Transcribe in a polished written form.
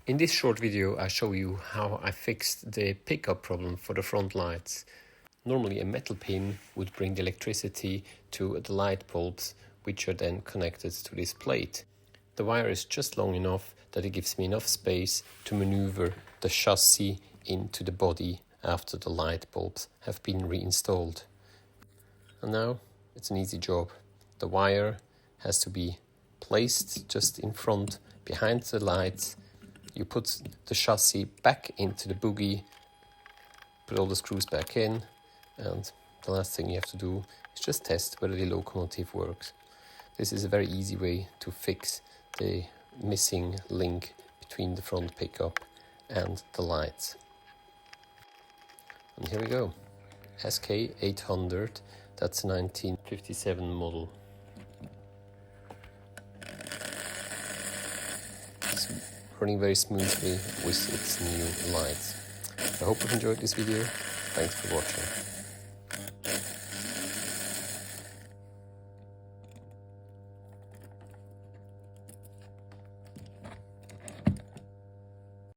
In this short video I show you how I fixed the pickup problem for the front lights. Normally a metal pin would bring the electricity to the light bulbs, which are then connected to this plate. The wire is just long enough that it gives me enough space to maneuver the chassis into the body after the light bulbs have been reinstalled. And now it's an easy job. The wire has to be placed just in front, behind the lights. You put the chassis back into the bogie, put all the screws back in, and the last thing you have to do is just test whether the locomotive works. This is a very easy way to fix the missing link between the front pickup and the lights. And here we go. SK800, that's a 1957 model. It's running very smoothly with its new lights. I hope you've enjoyed this video. Thanks for watching.